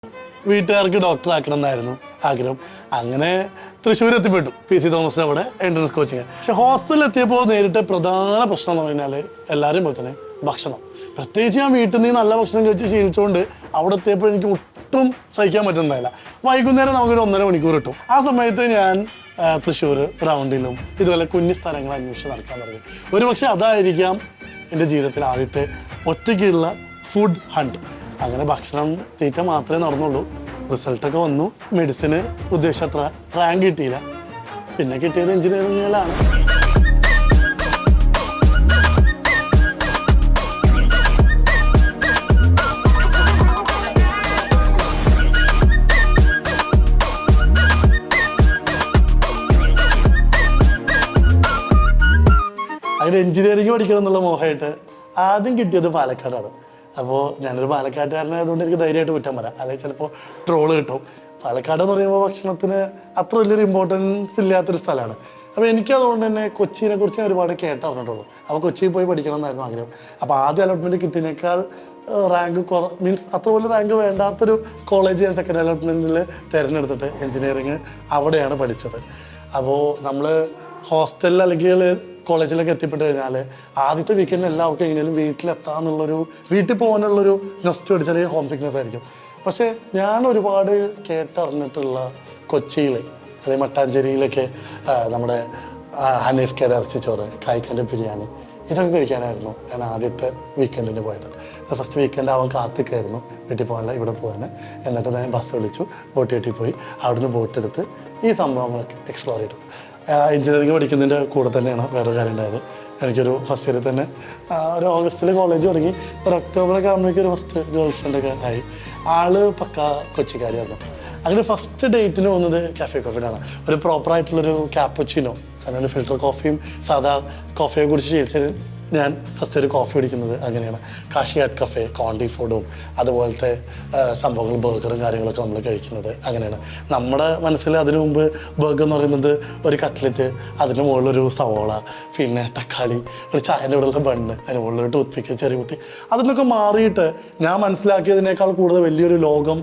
വീട്ടുകാർക്ക് ഡോക്ടറാക്കണം എന്നായിരുന്നു ആഗ്രഹം. അങ്ങനെ തൃശ്ശൂർ എത്തിപ്പെട്ടു, PC തോമസിന് അവിടെ എൻട്രൻസ് കോച്ചിങ്. പക്ഷെ ഹോസ്റ്റലിൽ എത്തിയപ്പോൾ നേരിട്ട് പ്രധാന പ്രശ്നം എന്ന് പറഞ്ഞാൽ എല്ലാവരും പോലെ തന്നെ ഭക്ഷണം. പ്രത്യേകിച്ച് ഞാൻ വീട്ടിൽ നിന്ന് നല്ല ഭക്ഷണം കഴിച്ച് ശീലിച്ചുകൊണ്ട് അവിടെ എത്തിയപ്പോൾ എനിക്ക് ഒട്ടും സഹിക്കാൻ പറ്റുന്നതല്ല. വൈകുന്നേരം നമുക്കൊരു 1.5 മണിക്കൂർ കിട്ടും. ആ സമയത്ത് ഞാൻ തൃശ്ശൂർ റൗണ്ടിലും ഇതുപോലെ കുഞ്ഞു സ്ഥലങ്ങൾ അന്വേഷിച്ച് നടക്കാൻ തുടങ്ങി. ഒരുപക്ഷെ അതായിരിക്കാം എൻ്റെ ജീവിതത്തിൽ ആദ്യത്തെ ഒറ്റയ്ക്കുള്ള ഫുഡ് ഹണ്ട്. അങ്ങനെ ഭക്ഷണം തീറ്റ മാത്രമേ നടന്നുള്ളൂ. റിസൾട്ടൊക്കെ വന്നു. മെഡിസിന് ഉദ്ദേശിച്ചത്ര റാങ്ക് കിട്ടിയില്ല. പിന്നെ കിട്ടിയത് എഞ്ചിനീയറിംഗിലാണ്. അതിന് എഞ്ചിനീയറിംഗ് പഠിക്കണം എന്നുള്ള മോഹമായിട്ട് ആദ്യം കിട്ടിയത് പാലക്കാടാണ്. അപ്പോൾ ഞാനൊരു പാലക്കാട്ടുകാരനായതുകൊണ്ട് എനിക്ക് ധൈര്യമായിട്ട് കുറ്റം പറയാം, അല്ലെങ്കിൽ ചിലപ്പോൾ ട്രോള് കിട്ടും. പാലക്കാട് എന്ന് പറയുമ്പോൾ ഭക്ഷണത്തിന് അത്ര വലിയൊരു ഇമ്പോർട്ടൻസ് ഇല്ലാത്തൊരു സ്ഥലമാണ്. അപ്പോൾ എനിക്കതുകൊണ്ട് തന്നെ കൊച്ചിനെ കുറിച്ച് ഞാൻ ഒരുപാട് കേട്ടറിഞ്ഞിട്ടുള്ളൂ. അപ്പോൾ കൊച്ചിയിൽ പോയി പഠിക്കണം എന്നായിരുന്നു ആഗ്രഹം. അപ്പോൾ ആദ്യ അലോട്ട്മെൻറ്റ് കിട്ടിയതിനേക്കാൾ റാങ്ക് മീൻസ് അത്ര വലിയ റാങ്ക് വേണ്ടാത്തൊരു കോളേജ് ഞാൻ സെക്കൻഡ് അലോട്ട്മെൻറ്റിൽ തിരഞ്ഞെടുത്തിട്ട് എഞ്ചിനീയറിങ് അവിടെയാണ് പഠിച്ചത്. അപ്പോൾ നമ്മൾ ഹോസ്റ്റലിൽ അല്ലെങ്കിൽ കോളേജിലൊക്കെ എത്തിപ്പെട്ട് കഴിഞ്ഞാൽ ആദ്യത്തെ വീക്കെൻഡിൽ എല്ലാവർക്കും എങ്ങനെയും വീട്ടിൽ പോകാനുള്ളൊരു നെസ്റ്റ് അടിച്ചാൽ ഹോം സിക്നെസ് ആയിരിക്കും. പക്ഷേ ഞാൻ ഒരുപാട് കേട്ടറിഞ്ഞിട്ടുള്ള കൊച്ചിയിൽ അല്ലെങ്കിൽ മട്ടാഞ്ചേരിയിലൊക്കെ നമ്മുടെ ഹനീഫ് കേടെ ഇറച്ചിച്ചോറ്, കായ്ക്കൻ്റെ ബിരിയാണി, ഇതൊക്കെ കഴിക്കാനായിരുന്നു ഞാൻ ആദ്യത്തെ വീക്കെൻഡിന് പോയത്. ഫസ്റ്റ് വീക്കെൻഡ് അവൻ കാത്തിക്കായിരുന്നു വീട്ടിൽ പോകാനല്ല ഇവിടെ പോകാൻ. എന്നിട്ട് ഞാൻ ബസ് വിളിച്ചു, ബോട്ട് കെട്ടി പോയി അവിടുന്ന് ബോട്ടെടുത്ത് ഈ സംഭവങ്ങളൊക്കെ എക്സ്പ്ലോർ ചെയ്തു. എഞ്ചിനീയറിംഗ് പഠിക്കുന്നതിൻ്റെ കൂടെ തന്നെയാണ് വേറൊരു കാര്യം ഉണ്ടായത്. എനിക്കൊരു ഫസ്റ്റ് ഇയറിൽ തന്നെ ഒരു ഓഗസ്റ്റിൽ കോളേജ് തുടങ്ങി, ഒരു ഒക്ടോബറൊക്കെ ആകുമ്പോഴേക്കും ഒരു ഫസ്റ്റ് ഗേൾ ഫ്രണ്ടൊക്കെ ആയി. ആള് പക്ക കൊച്ചിക്കാരിയായിരുന്നു. അങ്ങനെ ഫസ്റ്റ് ഡേറ്റിന് വന്നത് കാഫേ കോഫിനാണ്. ഒരു പ്രോപ്പറായിട്ടുള്ളൊരു ക്യാപ്പുച്ചിനോ, അങ്ങനെ ഫിൽറ്റർ കോഫിയും സാധാ കോഫിയെ കുറിച്ച് ശീലിച്ചത് ഞാൻ ഫസ്റ്റ് ഒരു കോഫി കുടിക്കുന്നത് അങ്ങനെയാണ്. കാശിയാട്ട് കഫേ, കോണ്ടി ഫുഡും അതുപോലത്തെ സംഭവങ്ങൾ, ബർഗറും കാര്യങ്ങളൊക്കെ നമ്മൾ കഴിക്കുന്നത് അങ്ങനെയാണ്. നമ്മുടെ മനസ്സിൽ അതിനു മുമ്പ് ബർഗർ എന്ന് പറയുന്നത് ഒരു കട്ട്ലറ്റ്, അതിന് മുകളിലൊരു സവോള, പിന്നെ തക്കാളി, ഒരു ചായൻ്റെ കൂടെയുള്ള ബണ്ണ്, അതിന് മുകളിലൊരു ടൂത്ത് പിക്ക്, ചെറിയ കുത്തി, അതിൽ നിന്നൊക്കെ മാറിയിട്ട് ഞാൻ മനസ്സിലാക്കിയതിനേക്കാൾ കൂടുതൽ വലിയൊരു ലോകം,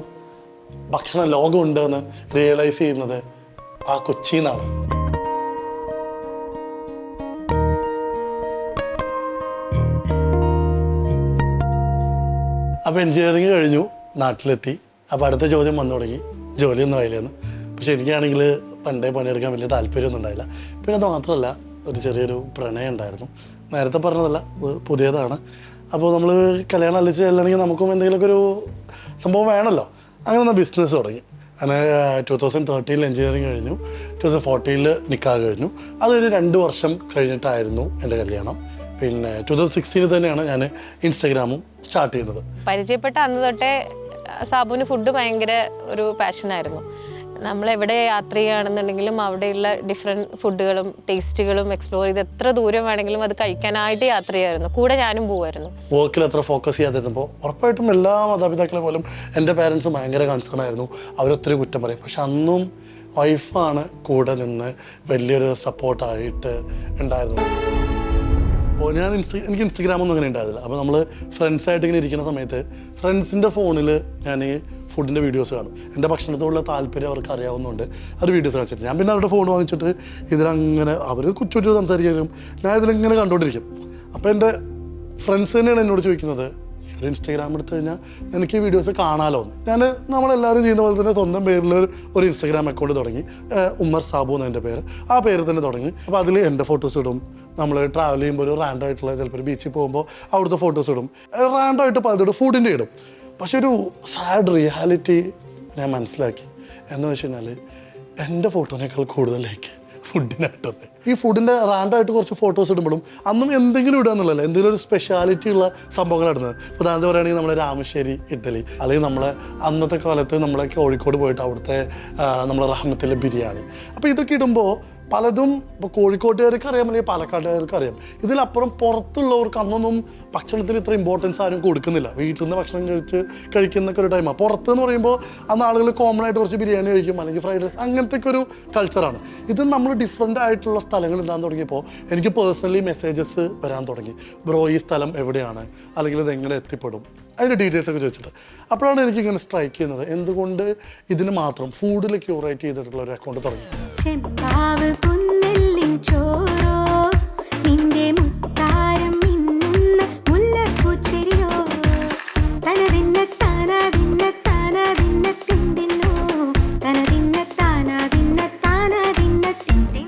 ഭക്ഷണ ലോകം ഉണ്ടെന്ന് റിയലൈസ് ചെയ്യുന്നത് ആ കൊച്ചിയിൽ നിന്നാണ്. അപ്പോൾ എഞ്ചിനീയറിംഗ് കഴിഞ്ഞു, നാട്ടിലെത്തി. അപ്പോൾ അടുത്ത ചോദ്യം വന്നു തുടങ്ങി, ജോലിയൊന്നും ആയില്ലെന്ന്. പക്ഷെ എനിക്കാണെങ്കിൽ പണ്ടേ പണിയെടുക്കാൻ വലിയ താല്പര്യമൊന്നും ഉണ്ടായില്ല. പിന്നെ അത് മാത്രമല്ല, ഒരു ചെറിയൊരു പ്രണയം ഉണ്ടായിരുന്നു. നേരത്തെ പറഞ്ഞതല്ല, പുതിയതാണ്. അപ്പോൾ നമ്മൾ കല്യാണം അല്ലിച്ച് ചെല്ലണമെങ്കിൽ നമുക്കും എന്തെങ്കിലുമൊക്കെ ഒരു സംഭവം വേണമല്ലോ. അങ്ങനെ ഒന്ന് ബിസിനസ് തുടങ്ങി. അങ്ങനെ 2013 എഞ്ചിനീയറിംഗ് കഴിഞ്ഞു, 2014 നിക്കാഹ് കഴിഞ്ഞു. അതൊരു 2 വർഷം കഴിഞ്ഞിട്ടായിരുന്നു എൻ്റെ കല്യാണം. പിന്നെ 2016 തന്നെയാണ് ഞാൻ ഇൻസ്റ്റാഗ്രാമും സ്റ്റാർട്ട് ചെയ്യുന്നത്. പരിചയപ്പെട്ട അന്ന് തൊട്ടേ സാബുവിന് ഫുഡ് ഭയങ്കര ഒരു പാഷനായിരുന്നു. നമ്മളെവിടെ യാത്ര ചെയ്യുകയാണെന്നുണ്ടെങ്കിലും അവിടെയുള്ള ഡിഫറെൻറ്റ് ഫുഡുകളും ടേസ്റ്റുകളും എക്സ്പ്ലോർ ചെയ്ത് എത്ര ദൂരം വേണമെങ്കിലും അത് കഴിക്കാനായിട്ട് യാത്ര ചെയ്യുമായിരുന്നു. കൂടെ ഞാനും പോകുമായിരുന്നു. വർക്കിൽ അത്ര ഫോക്കസ് ചെയ്യാതിരുന്നപ്പോൾ ഉറപ്പായിട്ടും എല്ലാ മാതാപിതാക്കളെ പോലും എൻ്റെ പാരൻസ് ഭയങ്കര കൺസേൺ ആയിരുന്നു. അവരൊത്തിരി കുറ്റം പറയും. പക്ഷെ അന്നും വൈഫാണ് കൂടെ നിന്ന് വലിയൊരു സപ്പോർട്ടായിട്ട് ഉണ്ടായിരുന്നത്. അപ്പോൾ എനിക്ക് ഇൻസ്റ്റഗ്രാമൊന്നും അങ്ങനെ ഉണ്ടായിരുന്നില്ല. അപ്പോൾ നമ്മൾ ഫ്രണ്ട്സായിട്ട് ഇങ്ങനെ ഇരിക്കുന്ന സമയത്ത് ഫ്രണ്ട്സിൻ്റെ ഫോണിൽ ഞാൻ ഈ ഫുഡിൻ്റെ വീഡിയോസ് കാണും. എൻ്റെ ഭക്ഷണത്തോടുള്ള താല്പര്യം അവർക്ക് അറിയാവുന്നതുകൊണ്ട് അത് വീഡിയോസ് കാണിച്ചിട്ട് ഞാൻ പിന്നെ അവരുടെ ഫോൺ വാങ്ങിച്ചിട്ട് ഇതിലങ്ങനെ അവർ കുറ്റു സംസാരിക്കാനും ഞാൻ ഇതിലിങ്ങനെ കണ്ടുകൊണ്ടിരിക്കും. അപ്പോൾ എൻ്റെ ഫ്രണ്ട്സ് തന്നെയാണ് എന്നോട് ചോദിക്കുന്നത്, ഒരു ഇൻസ്റ്റാഗ്രാം എടുത്തു കഴിഞ്ഞാൽ എനിക്ക് ഈ വീഡിയോസ് കാണാമല്ലോ എന്ന്. ഞാൻ നമ്മളെല്ലാവരും ചെയ്യുന്ന പോലെ തന്നെ സ്വന്തം പേരിൽ ഒരു ഇൻസ്റ്റാഗ്രാം അക്കൗണ്ട് തുടങ്ങി. ഉമ്മർ സാബു എന്ന് എൻ്റെ പേര്, ആ പേര് തന്നെ തുടങ്ങി. അപ്പോൾ അതിൽ എൻ്റെ ഫോട്ടോസ് ഇടും. നമ്മൾ ട്രാവൽ ചെയ്യുമ്പോൾ ഒരു റാൻഡായിട്ടുള്ള ചിലപ്പോൾ ഒരു ബീച്ചിൽ പോകുമ്പോൾ അവിടുത്തെ ഫോട്ടോസ് ഇടും. റാൻഡായിട്ട് പലതോട് ഫുഡിൻ്റെ ഇടും. പക്ഷെ ഒരു സാഡ് റിയാലിറ്റി ഞാൻ മനസ്സിലാക്കി. എന്ന് വെച്ച് കഴിഞ്ഞാൽ എൻ്റെ ഫോട്ടോനേക്കാൾ കൂടുതലേക്ക് ഫുഡിനായിട്ടൊന്ന് ഈ ഫുഡിൻ്റെ റാൻഡായിട്ട് കുറച്ച് ഫോട്ടോസ് ഇടുമ്പോഴും അന്നും എന്തെങ്കിലും ഇടുക എന്നുള്ളതല്ല, എന്തെങ്കിലും ഒരു സ്പെഷ്യാലിറ്റി ഉള്ള സംഭവങ്ങൾ ഇടുന്നത്. ഉദാഹരണത്തിന് പറയുകയാണെങ്കിൽ നമ്മളെ രാമശ്ശേരി ഇഡ്ഡലി, അല്ലെങ്കിൽ നമ്മളെ അന്നത്തെ കാലത്ത് നമ്മളെ കോഴിക്കോട് പോയിട്ട് അവിടുത്തെ നമ്മളെ റഹ്മത്തിലെ ബിരിയാണി. അപ്പോൾ ഇതൊക്കെ ഇടുമ്പോൾ പലതും ഇപ്പോൾ കോഴിക്കോട്ടുകാർക്ക് അറിയാം, അല്ലെങ്കിൽ പാലക്കാട്ടുകാർക്ക് അറിയാം. ഇതിലപ്പുറം പുറത്തുള്ളവർക്ക് അന്നൊന്നും ഭക്ഷണത്തിന് ഇത്ര ഇമ്പോർട്ടൻസ് ആരും കൊടുക്കുന്നില്ല. വീട്ടിൽ നിന്ന് ഭക്ഷണം കഴിക്കുന്നൊക്കെ ഒരു ടൈമാണ്. പുറത്തെന്ന് പറയുമ്പോൾ അന്ന് ആളുകൾ കോമൺ ആയിട്ട് കുറച്ച് ബിരിയാണി കഴിക്കും, അല്ലെങ്കിൽ ഫ്രൈഡ് റൈസ്, അങ്ങനത്തെ ഒരു കൾച്ചറാണ്. ഇത് നമ്മൾ ഡിഫറെൻ്റ് ആയിട്ടുള്ള സ്ഥലങ്ങൾ ഇടാൻ തുടങ്ങിയപ്പോൾ എനിക്ക് പേഴ്സണലി മെസ്സേജസ് വരാൻ തുടങ്ങി. ബ്രോ ഈ സ്ഥലം എവിടെയാണ്, അല്ലെങ്കിൽ ഇത് എങ്ങനെ എത്തിപ്പെടും, അതിൻ്റെ ഡീറ്റെയിൽസ് ഒക്കെ ചോദിച്ചിട്ട്. അപ്പോഴാണ് എനിക്കിങ്ങനെ സ്ട്രൈക്ക് ചെയ്യുന്നത്, എന്തുകൊണ്ട് ഇതിന് മാത്രം ഫുഡിൽ ക്യൂറേറ്റ് ചെയ്തിട്ടുള്ള ഒരു അക്കൗണ്ട് തുടങ്ങി.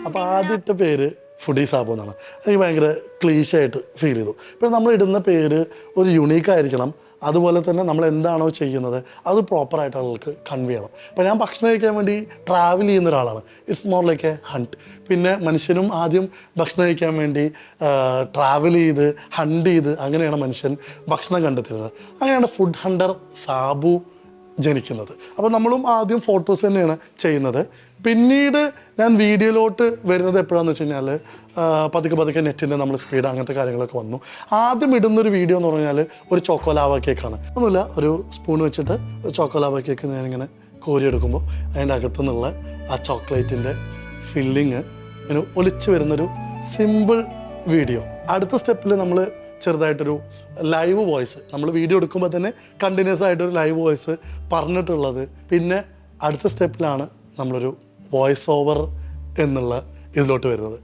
അപ്പോൾ ആദ്യത്തെ പേര് ഫുഡി സാബു എന്നാണ്. എനിക്ക് ഭയങ്കര ക്ലീഷായിട്ട് ഫീൽ ചെയ്തു. പിന്നെ നമ്മൾ ഇടുന്ന പേര് ഒരു യുണീക്ക് ആയിരിക്കണം, അതുപോലെ തന്നെ നമ്മൾ എന്താണോ ചെയ്യുന്നത് അത് പ്രോപ്പറായിട്ട് ആളുകൾക്ക് കൺവേ ചെയ്യണം. അപ്പോൾ ഞാൻ ഭക്ഷണം കഴിക്കാൻ വേണ്ടി ട്രാവൽ ചെയ്യുന്ന ഒരാളാണ്. It's more like A hunt. പിന്നെ മനുഷ്യനും ആദ്യം ഭക്ഷണം കഴിക്കാൻ വേണ്ടി ട്രാവൽ ചെയ്ത് ഹണ്ട് ചെയ്ത് അങ്ങനെയാണ് മനുഷ്യൻ ഭക്ഷണം കണ്ടെത്തുന്നത്. അങ്ങനെയാണ് ഫുഡ് ഹണ്ടർ സാബു ജനിക്കുന്നത്. അപ്പോൾ നമ്മളും ആദ്യം ഫോട്ടോസ് തന്നെയാണ് ചെയ്യുന്നത്. പിന്നീട് ഞാൻ വീഡിയോയിലോട്ട് വരുന്നത് എപ്പോഴാണെന്ന് വെച്ച് കഴിഞ്ഞാൽ പതുക്കെ നെറ്റിൻ്റെ നമ്മൾ സ്പീഡ് അങ്ങനത്തെ കാര്യങ്ങളൊക്കെ വന്നു. ആദ്യം ഇടുന്നൊരു വീഡിയോ എന്ന് പറഞ്ഞാൽ ഒരു ചോക്കോലാവ കേക്കാണ്. ഒന്നുമില്ല, ഒരു സ്പൂൺ വെച്ചിട്ട് ചോക്കോലാവ കേക്ക് ഞാനിങ്ങനെ കോരിയെടുക്കുമ്പോൾ അതിൻ്റെ അകത്തു നിന്നുള്ള ആ ചോക്ലേറ്റിൻ്റെ ഫില്ലിങ് ഇങ്ങനെ ഒലിച്ച് വരുന്നൊരു സിമ്പിൾ വീഡിയോ. അടുത്ത സ്റ്റെപ്പിൽ നമ്മൾ ചെറുതായിട്ടൊരു ലൈവ് വോയിസ്, നമ്മൾ വീഡിയോ എടുക്കുമ്പോൾ തന്നെ കണ്ടിന്യൂസ് ആയിട്ടൊരു ലൈവ് വോയിസ് പറഞ്ഞിട്ടുള്ളത്. പിന്നെ അടുത്ത സ്റ്റെപ്പിലാണ് നമ്മളൊരു വോയിസ് ഓവർ എന്നുള്ള ഇതിലോട്ട് വരുന്നത്.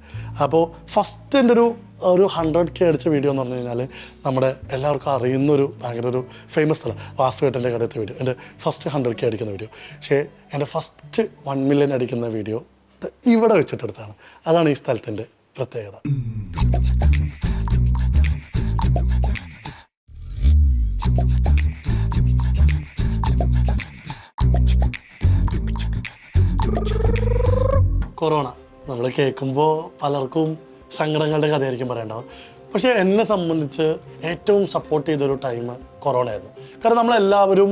അപ്പോൾ ഫസ്റ്റ് എൻ്റെ ഒരു 100K അടിച്ച വീഡിയോ എന്ന് പറഞ്ഞു കഴിഞ്ഞാൽ നമ്മുടെ എല്ലാവർക്കും അറിയുന്നൊരു ഭയങ്കര ഒരു ഫേമസ് സ്ഥലം വാസുവേട്ടൻ്റെ കടയത്തെ വീഡിയോ, എൻ്റെ ഫസ്റ്റ് 100K അടിക്കുന്ന വീഡിയോ. പക്ഷേ എൻ്റെ ഫസ്റ്റ് 1 million അടിക്കുന്ന വീഡിയോ ഇവിടെ വെച്ചിട്ടെടുത്താണ്. അതാണ് ഈ സ്ഥലത്തിൻ്റെ പ്രത്യേകത. കൊറോണ നമ്മൾ കേൾക്കുമ്പോൾ പലർക്കും സങ്കടങ്ങളുടെ കഥയായിരിക്കും പറയേണ്ടത്. പക്ഷേ എന്നെ സംബന്ധിച്ച് ഏറ്റവും സപ്പോർട്ട് ചെയ്തൊരു ടൈം കൊറോണ ആയിരുന്നു. കാരണം നമ്മളെല്ലാവരും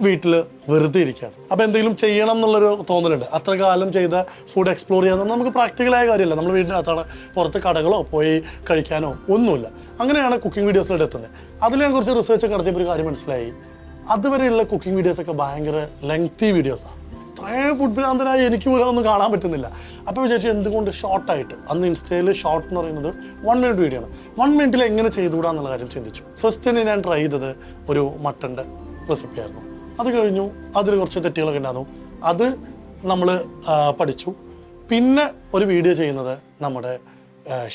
വീട്ടിൽ വെറുതെ ഇരിക്കുകയാണ്. അപ്പോൾ എന്തെങ്കിലും ചെയ്യണം എന്നുള്ളൊരു തോന്നലുണ്ട്. അത്ര കാലം ചെയ്ത ഫുഡ് എക്സ്പ്ലോർ ചെയ്യാൻ നമുക്ക് പ്രാക്ടിക്കലായ കാര്യമല്ല. നമ്മൾ വീടിനകത്താണ്, പുറത്ത് കടകളോ പോയി കഴിക്കാനോ ഒന്നുമില്ല. അങ്ങനെയാണ് കുക്കിംഗ് വീഡിയോസിലോട്ട് എത്തുന്നത്. അതിൽ ഞാൻ കുറച്ച് റിസർച്ചൊക്കെ നടത്തിയപ്പോൾ ഒരു കാര്യം മനസ്സിലായി, അതുവരെയുള്ള കുക്കിംഗ് വീഡിയോസൊക്കെ ഭയങ്കര ലെങ്തി വീഡിയോസാണ്. ഇത്രയും ഫുഡ് ഭ്രാന്തനായി എനിക്ക് പോലും ഒന്നും കാണാൻ പറ്റുന്നില്ല. അപ്പോൾ വിചാരിച്ചു എന്തുകൊണ്ട് ഷോർട്ടായിട്ട്, അന്ന് ഇൻസ്റ്റയിൽ ഷോർട്ട് എന്ന് പറയുന്നത് 1 minute വീഡിയോ ആണ്, 1 minute എങ്ങനെ ചെയ്തുകൂടാ എന്നുള്ള കാര്യം ചിന്തിച്ചു. ഫസ്റ്റ് തന്നെ ഞാൻ ട്രൈ ചെയ്തത് ഒരു മട്ടൻ്റെ റെസിപ്പി ആയിരുന്നു. അത് കഴിഞ്ഞു, അതിൽ കുറച്ച് തെറ്റുകളൊക്കെ ഉണ്ടായിരുന്നു, അത് നമ്മൾ പഠിച്ചു. പിന്നെ ഒരു വീഡിയോ ചെയ്യുന്നത് നമ്മുടെ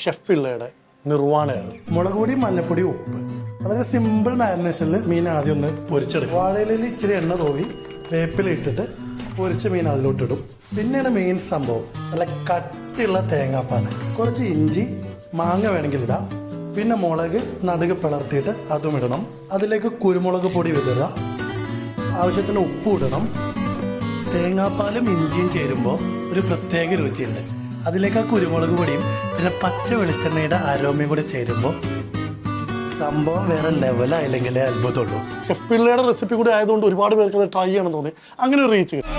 ഷെഫ് പിള്ളയുടെ നിർവ്വാണയാണ്. മുളക് പൊടി, മഞ്ഞപ്പൊടി, ഉപ്പ്, വളരെ സിമ്പിൾ മാരിനേഷനിൽ മീൻ ആദ്യം ഒന്ന് പൊരിച്ചെടുക്കും. വാഴയിലയിൽ ഇച്ചിരി എണ്ണ തോവി വേപ്പില ഇട്ടിട്ട് പൊരിച്ച മീൻ അതിലോട്ടിടും. പിന്നെയാണ് മെയിൻ സംഭവം, നല്ല കട്ടിയുള്ള തേങ്ങാപ്പാൽ, കുറച്ച് ഇഞ്ചി, മാങ്ങ വേണമെങ്കിൽ ഇടാം. പിന്നെ മുളക് നടുക്ക് പിളർത്തിയിട്ട് അതും ഇടണം. അതിലേക്ക് കുരുമുളക് പൊടി വിതറുക, ആവശ്യത്തിന് ഉപ്പ് ഇടണം. തേങ്ങാപ്പാലും ഇഞ്ചിയും ചേരുമ്പോൾ ഒരു പ്രത്യേക രുചിയുണ്ട്. അതിലേക്ക് ആ കുരുമുളക് പൊടിയും പിന്നെ പച്ച വെളിച്ചെണ്ണയുടെ അരോമയും കൂടി ചേരുമ്പോൾ സംഭവം വേറെ ലെവലായില്ലെങ്കിലേ അത്ഭുതമുള്ളൂ. ഷെഫ് പിള്ളയുടെ റെസിപ്പി കൂടി ആയതുകൊണ്ട് ഒരുപാട് പേർക്ക് അത് ട്രൈ ചെയ്യണം തോന്നി. അങ്ങനെ ഒരു റീച്ച് കിട്ടും.